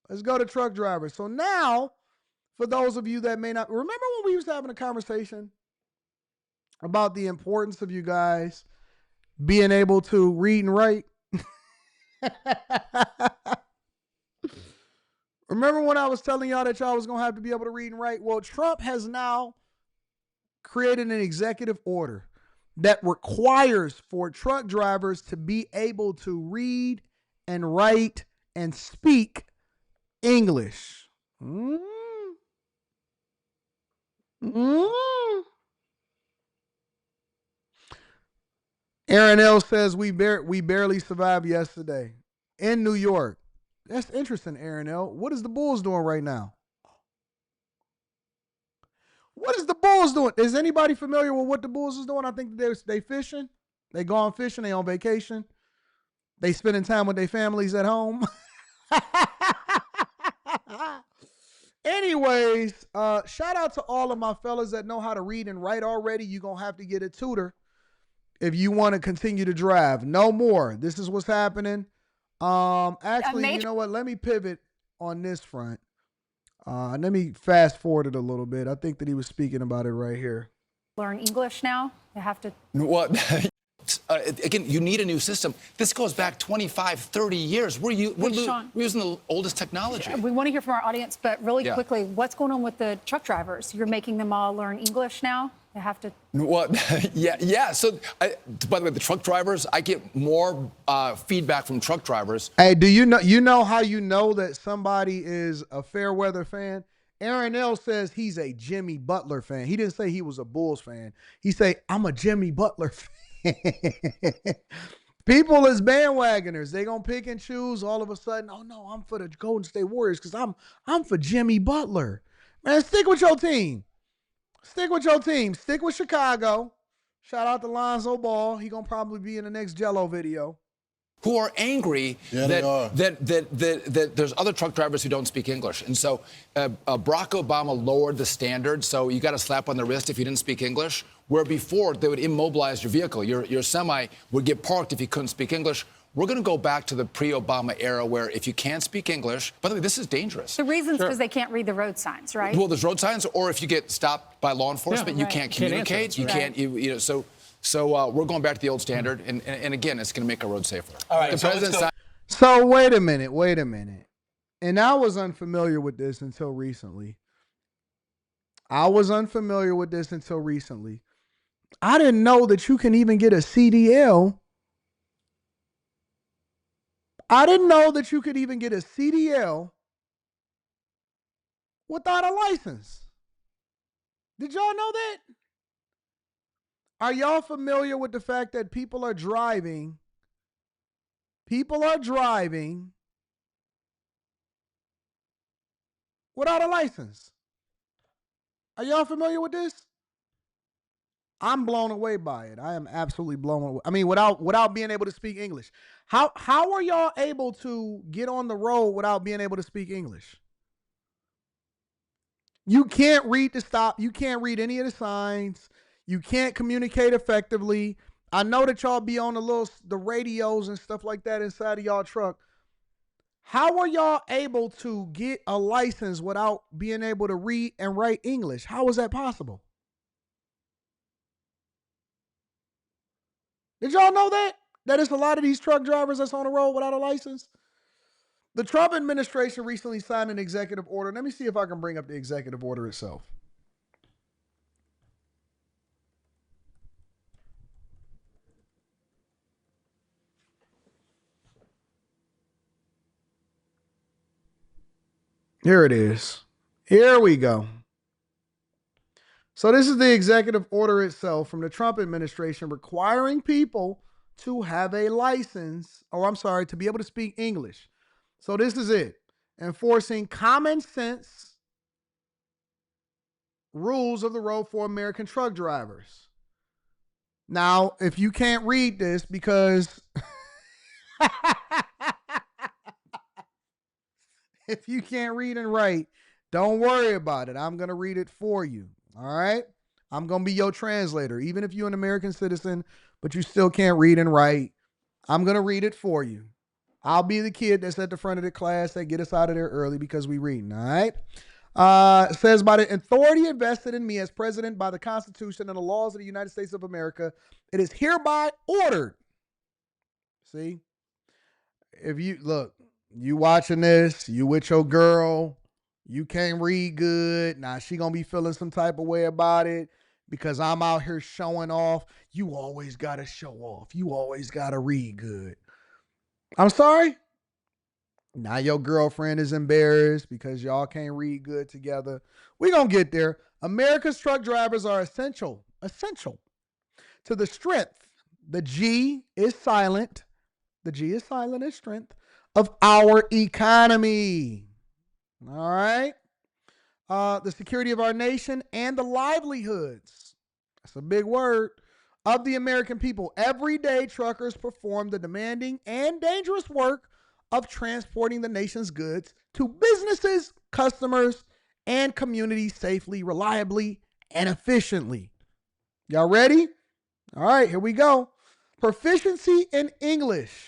Let's go to truck drivers. So now, for those of you that may not remember when we used to having a conversation about the importance of you guys being able to read and write. Remember when I was telling y'all that y'all was going to have to be able to read and write? Well, Trump has now created an executive order that requires for truck drivers to be able to read and write and speak English. Aaron L says we barely survived yesterday in New York. That's interesting, Aaron L. What is the Bulls doing right now? What is the Bulls doing? Is anybody familiar with what the Bulls is doing? I think they fishing. They gone fishing. They on vacation. They spending time with their families at home. Anyways, shout out to all of my fellas that know how to read and write already. You're going to have to get a tutor if you want to continue to drive. No more. This is what's happening. Actually, you know what? Let me pivot on this front. Let me fast forward it a little bit. I think that he was speaking about it right here. Learn English now? They have to. What? Again, you need a new system. This goes back 25, 30 years. We're using the oldest technology. We want to hear from our audience, but really quickly, what's going on with the truck drivers? You're making them all learn English now? They have to. What? Yeah. So, by the way, the truck drivers, I get more feedback from truck drivers. Hey, do you know how you know that somebody is a fair weather fan? Aaron L says he's a Jimmy Butler fan. He didn't say he was a Bulls fan. He say I'm a Jimmy Butler fan. People is bandwagoners. They gonna pick and choose all of a sudden. Oh no, I'm for the Golden State Warriors because I'm for Jimmy Butler. Man, stick with your team. Stick with your team. Stick with Chicago. Shout out to Lonzo Ball. He gonna probably be in the next Jello video. Who are angry that there's other truck drivers who don't speak English. And so Barack Obama lowered the standard, so you got a slap on the wrist if you didn't speak English, where before they would immobilize your vehicle. Your semi would get parked if you couldn't speak English. We're going to go back to the pre-Obama era where if you can't speak English, by the way, this is dangerous. The reason's because they can't read the road signs, right? Well, there's road signs, or if you get stopped by law enforcement, you can't communicate. You can't, So we're going back to the old standard, and again, it's going to make our roads safer. All right, the president. So wait a minute. And I was unfamiliar with this until recently. I didn't know that you can even get a CDL. I didn't know that you could even get a CDL without a license. Did y'all know that? Are y'all familiar with the fact that people are driving without a license? Are y'all familiar with this? I'm blown away by it. I am absolutely blown away. I mean, without being able to speak English. How are y'all able to get on the road without being able to speak English? You can't read the stop. You can't read any of the signs. You can't communicate effectively. I know that y'all be on the radios and stuff like that inside of y'all truck. How are y'all able to get a license without being able to read and write English? How is that possible? Did y'all know that? That it's a lot of these truck drivers that's on the road without a license? The Trump administration recently signed an executive order. Let me see if I can bring up the executive order itself. Here it is. Here we go. So this is the executive order itself from the Trump administration requiring people to have a license, to be able to speak English. So this is it. Enforcing common sense rules of the road for American truck drivers. Now, if you can't read this because if you can't read and write, don't worry about it. I'm going to read it for you. All right? I'm going to be your translator. Even if you're an American citizen, but you still can't read and write, I'm going to read it for you. I'll be the kid that's at the front of the class that get us out of there early because we reading, all right? Says, by the authority invested in me as president by the Constitution and the laws of the United States of America, it is hereby ordered. See? If you, look, you watching this, you with your girl, you can't read good. Now she gonna be feeling some type of way about it because I'm out here showing off. You always gotta show off. You always gotta read good. I'm sorry? Now your girlfriend is embarrassed because y'all can't read good together. We gonna get there. America's truck drivers are essential to the strength. The G is silent. The G is silent as strength of our economy. All right. The security of our nation and the livelihoods. That's a big word. Of the American people. Every day, truckers perform the demanding and dangerous work of transporting the nation's goods to businesses, customers, and communities safely, reliably, and efficiently. Y'all ready? All right, here we go. Proficiency in English,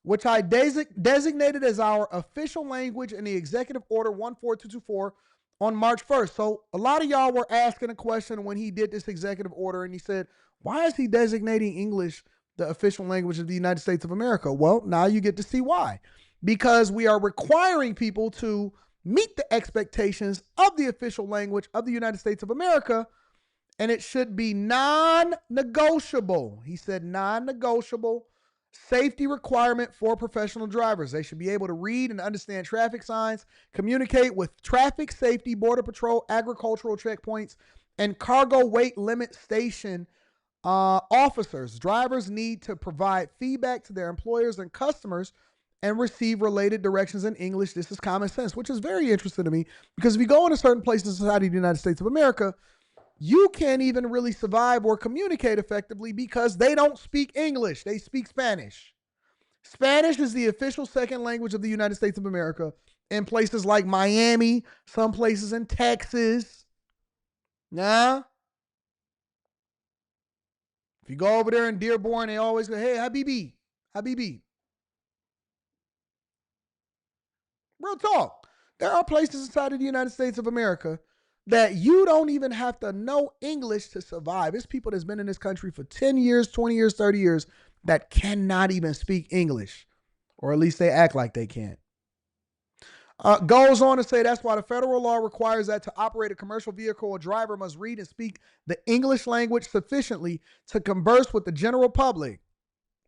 which I designated as our official language in the Executive Order 14224 on March 1st. So a lot of y'all were asking a question when he did this executive order, and he said, why is he designating English the official language of the United States of America? Well, now you get to see why. Because we are requiring people to meet the expectations of the official language of the United States of America, and it should be non-negotiable. He said non-negotiable safety requirement for professional drivers. They should be able to read and understand traffic signs, communicate with traffic safety, border patrol, agricultural checkpoints, and cargo weight limit station officers. Drivers need to provide feedback to their employers and customers and receive related directions in English. This is common sense, which is very interesting to me because if you go into certain places in society of the United States of America, you can't even really survive or communicate effectively because they don't speak English. They speak Spanish. Spanish is the official second language of the United States of America in places like Miami, some places in Texas. Nah. If you go over there in Dearborn, they always go, hey, Habibi, Habibi. Real talk. There are places inside of the United States of America that you don't even have to know English to survive. It's people that's been in this country for 10 years, 20 years, 30 years that cannot even speak English, or at least they act like they can't. Goes on to say that's why the federal law requires that to operate a commercial vehicle, a driver must read and speak the English language sufficiently to converse with the general public.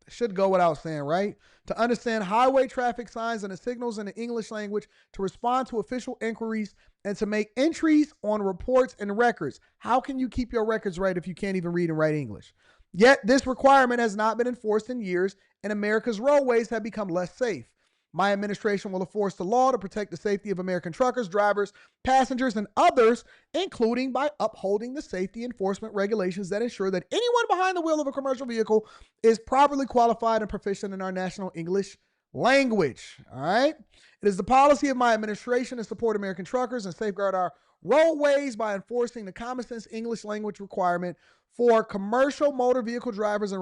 Should go without saying, right? To understand highway traffic signs and the signals in the English language, to respond to official inquiries, and to make entries on reports and records. How can you keep your records right if you can't even read and write English? Yet this requirement has not been enforced in years, and America's roadways have become less safe. My administration will enforce the law to protect the safety of American truckers, drivers, passengers, and others, including by upholding the safety enforcement regulations that ensure that anyone behind the wheel of a commercial vehicle is properly qualified and proficient in our national English language. All right? It is the policy of my administration to support American truckers and safeguard our roadways by enforcing the common sense English language requirement for commercial motor vehicle drivers and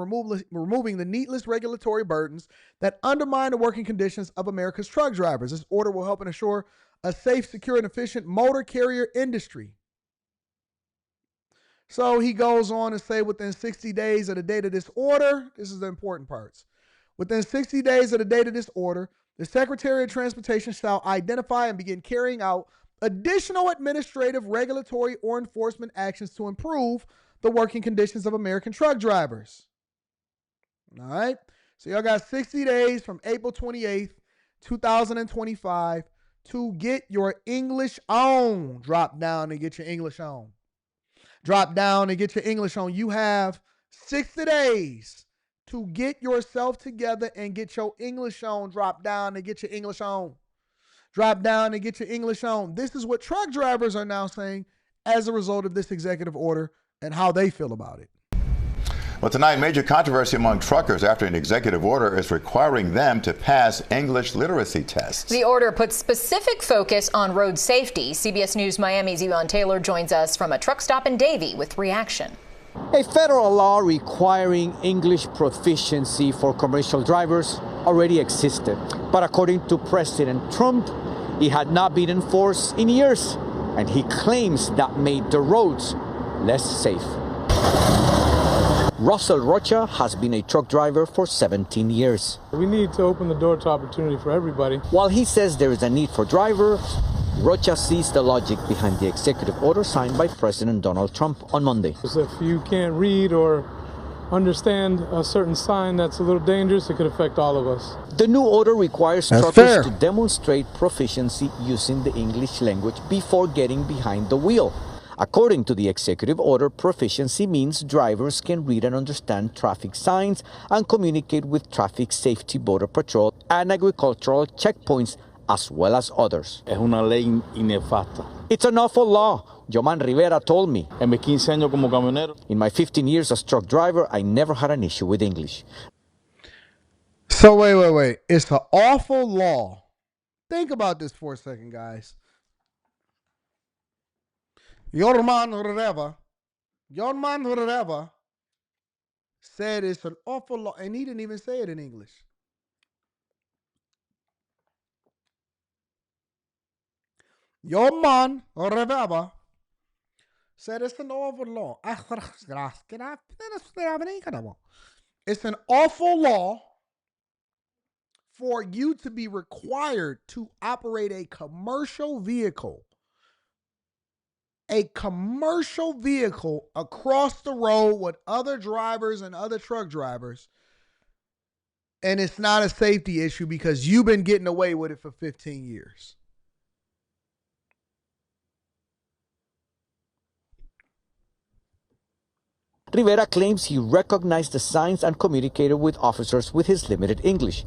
removing the needless regulatory burdens that undermine the working conditions of America's truck drivers. This order will help ensure a safe, secure, and efficient motor carrier industry. So he goes on to say within 60 days of the date of this order, this is the important parts. Within 60 days of the date of this order, the Secretary of Transportation shall identify and begin carrying out additional administrative, regulatory, or enforcement actions to improve the working conditions of American truck drivers. All right. So y'all got 60 days from April 28th, 2025 to get your English on. Drop down and get your English on. Drop down and get your English on. You have 60 days to get yourself together and get your English on. Drop down and get your English on. Drop down and get your English on. This is what truck drivers are now saying as a result of this executive order and how they feel about it. Well, tonight, major controversy among truckers after an executive order is requiring them to pass English literacy tests. The order puts specific focus on road safety. CBS News Miami's Yvonne Taylor joins us from a truck stop in Davie with reaction. A federal law requiring English proficiency for commercial drivers already existed, but according to President Trump, it had not been enforced in years, and he claims that made the roads less safe. Russell Rocha has been a truck driver for 17 years. We need to open the door to opportunity for everybody. While he says there is a need for drivers, Rocha sees the logic behind the executive order signed by President Donald Trump on Monday. If you can't read or understand a certain sign that's a little dangerous, it could affect all of us. The new order requires truckers to demonstrate proficiency using the English language before getting behind the wheel. According to the executive order, proficiency means drivers can read and understand traffic signs and communicate with traffic safety, border patrol, and agricultural checkpoints, as well as others. Es una ley inefasta. It's an awful law, Joman Rivera told me. En mis 15 años como camionero. In my 15 years as truck driver, I never had an issue with English. So wait. It's an awful law. Think about this for a second, guys. Your man Rivera said it's an awful law, and he didn't even say it in English. Your man Rivera said it's an awful law. It's an awful law for you to be required to operate a commercial vehicle across the road with other drivers and other truck drivers, and it's not a safety issue because you've been getting away with it for 15 years. Rivera claims he recognized the signs and communicated with officers with his limited English.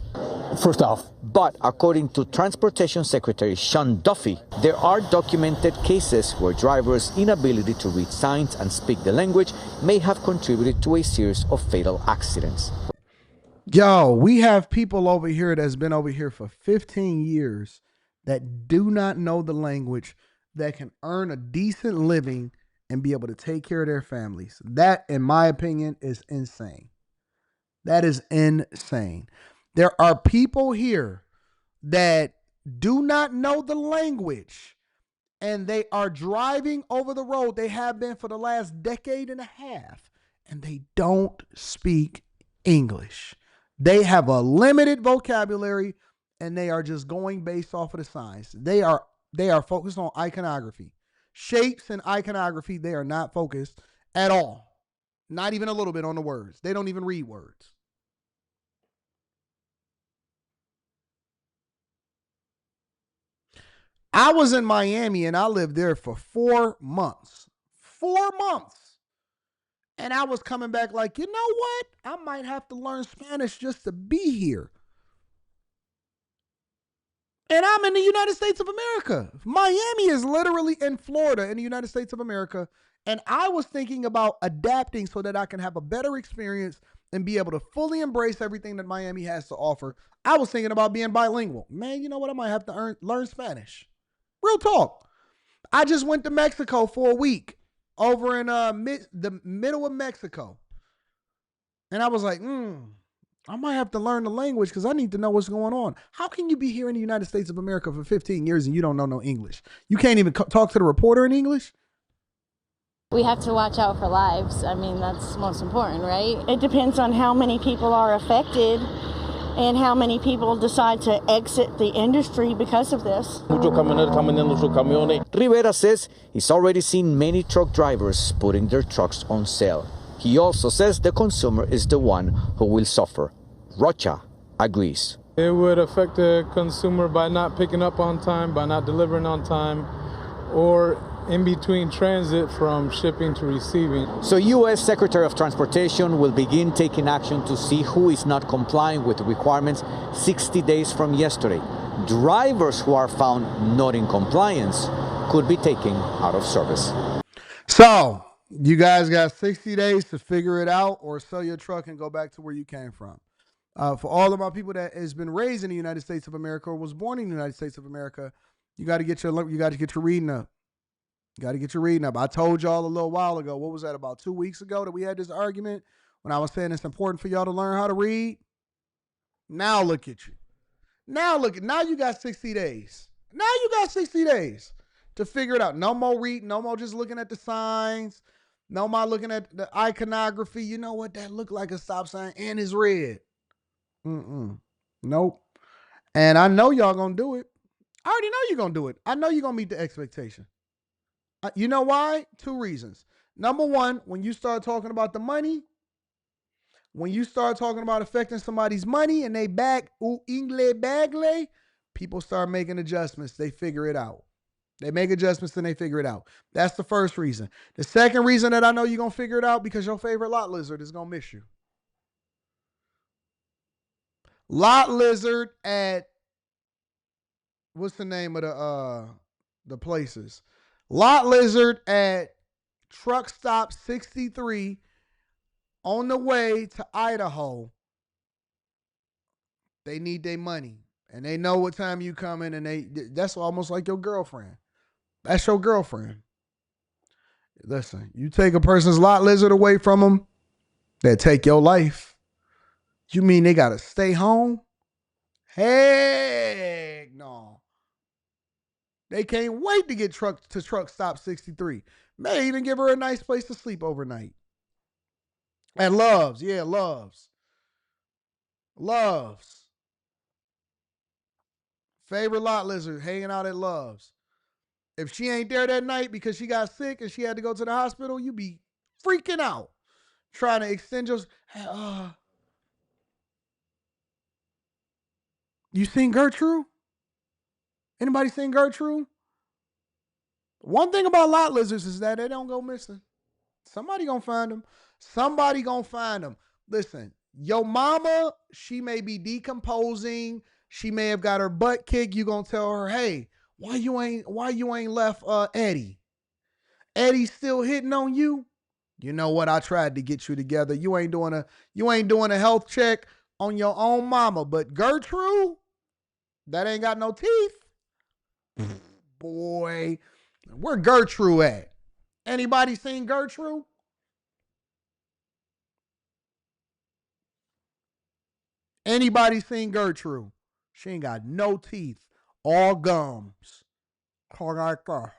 First off, but according to Transportation Secretary Sean Duffy, there are documented cases where drivers' inability to read signs and speak the language may have contributed to a series of fatal accidents. Yo, we have people over here that's been over here for 15 years that do not know the language, that can earn a decent living and be able to take care of their families. That, in my opinion, is insane. That is insane. There are people here that do not know the language and they are driving over the road. They have been for the last decade and a half, and they don't speak English. They have a limited vocabulary and they are just going based off of the signs. They are focused on iconography. Shapes and iconography, they are not focused at all. Not even a little bit on the words. They don't even read words. I was in Miami and I lived there for 4 months. 4 months. And I was coming back like, you know what? I might have to learn Spanish just to be here. And I'm in the United States of America. Miami is literally in Florida in the United States of America. And I was thinking about adapting so that I can have a better experience and be able to fully embrace everything that Miami has to offer. I was thinking about being bilingual. Man, you know what? I might have to learn Spanish. Real talk. I just went to Mexico for a week over in the middle of Mexico. And I was like, I might have to learn the language because I need to know what's going on. How can you be here in the United States of America for 15 years and you don't know no English? You can't even talk to the reporter in English? We have to watch out for lives. I mean, that's most important, right? It depends on how many people are affected and how many people decide to exit the industry because of this. Rivera says he's already seen many truck drivers putting their trucks on sale. He also says the consumer is the one who will suffer. Rocha agrees. It would affect the consumer by not picking up on time, by not delivering on time, or in between transit from shipping to receiving. So U.S. Secretary of Transportation will begin taking action to see who is not complying with the requirements 60 days from yesterday. Drivers who are found not in compliance could be taken out of service. So you guys got 60 days to figure it out or sell your truck and go back to where you came from. For all of my people that has been raised in the United States of America or was born in the United States of America, you got to get your reading up. Got to get your reading up. I told y'all a little while ago, what was that, about 2 weeks ago, that we had this argument when I was saying it's important for y'all to learn how to read? Now look at you. Now you got 60 days. Now you got 60 days to figure it out. No more reading, no more just looking at the signs, no more looking at the iconography. You know what? That looked like a stop sign and it's red. Nope. And I know y'all gonna do it. I already know you're gonna do it. I know you're gonna meet the expectation. You know why? 2 reasons. Number one, when you start talking about the money, when you start talking about affecting somebody's money and they back, ingle bagle, people start making adjustments. They figure it out. They make adjustments and they figure it out. That's the first reason. The second reason that I know you're going to figure it out, because your favorite lot lizard is going to miss you. Lot lizard at, what's the name of the places? Lot lizard at truck stop 63 on the way to Idaho. They need their money. And they know what time you coming, and that's almost like your girlfriend. That's your girlfriend. Listen, you take a person's lot lizard away from them, they take your life. You mean they gotta stay home? Heck no. They can't wait to get truck stop 63. May even give her a nice place to sleep overnight. And Loves. Favorite lot lizard hanging out at Loves. If she ain't there that night because she got sick and she had to go to the hospital, you be freaking out trying to extend your. You seen Gertrude? Anybody seen Gertrude? One thing about lot lizards is that they don't go missing. Somebody gonna find them. Listen, your mama, she may be decomposing. She may have got her butt kicked. You gonna tell her, hey, why you ain't left Eddie? Eddie's still hitting on you. You know what? I tried to get you together. You ain't doing a health check on your own mama. But Gertrude, that ain't got no teeth. Boy, where Gertrude at? Anybody seen Gertrude? Anybody seen Gertrude? She ain't got no teeth. All gums. All right there.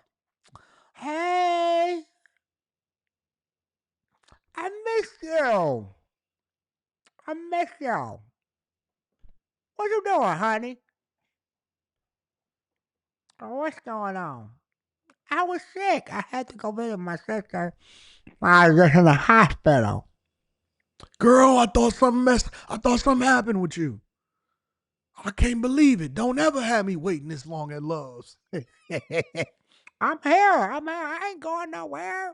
Hey, I miss you. What you doing, honey? Oh, what's going on? I was sick. I had to go visit my sister. I was just in the hospital. Girl, I thought something happened with you. I can't believe it. Don't ever have me waiting this long at Love's. I'm here. I ain't going nowhere.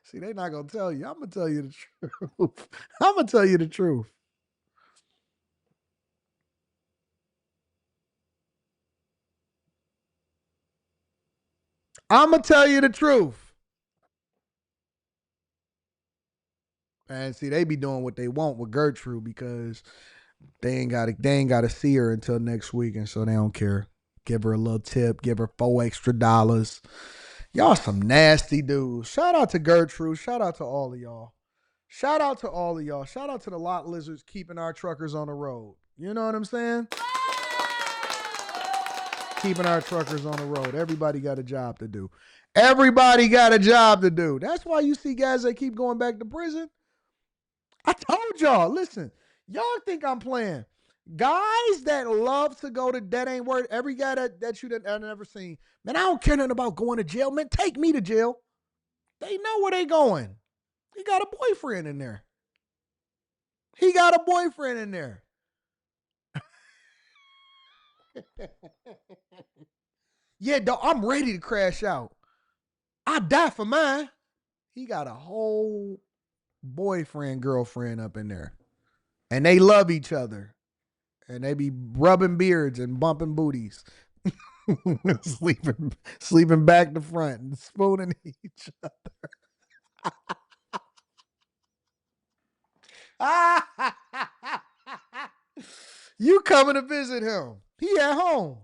See, they not going to tell you. I'm going to tell you the truth. I'm going to tell you the truth. I'm going to tell you the truth. And see, they be doing what they want with Gertrude because they ain't gotta see her until next week, and so they don't care. Give her a little tip, give her $4 extra. Y'all some nasty dudes. Shout out to Gertrude. Shout out to all of y'all. Shout out to the lot lizards keeping our truckers on the road. You know what I'm saying? Keeping our truckers on the road. Everybody got a job to do. That's why you see guys that keep going back to prison. I told y'all, listen, y'all think I'm playing. Guys that love to go to that ain't word. Every guy that you I've never seen, man, I don't care nothing about going to jail. Man, take me to jail. They know where they going. He got a boyfriend in there. Yeah, dog, I'm ready to crash out. I die for mine. He got a whole boyfriend, girlfriend up in there. And they love each other. And they be rubbing beards and bumping booties. sleeping back to front and spooning each other. You coming to visit him. He at home.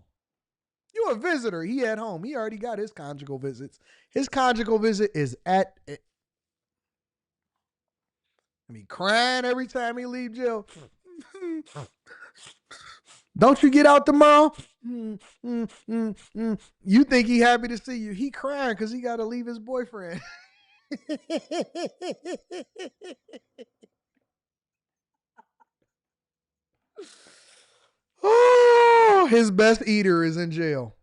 You a visitor. He at home. He already got his conjugal visits. His conjugal visit is at. I mean, crying every time he leave jail. Don't you get out tomorrow? You think he happy to see you? He crying because he got to leave his boyfriend. Oh, his best eater is in jail.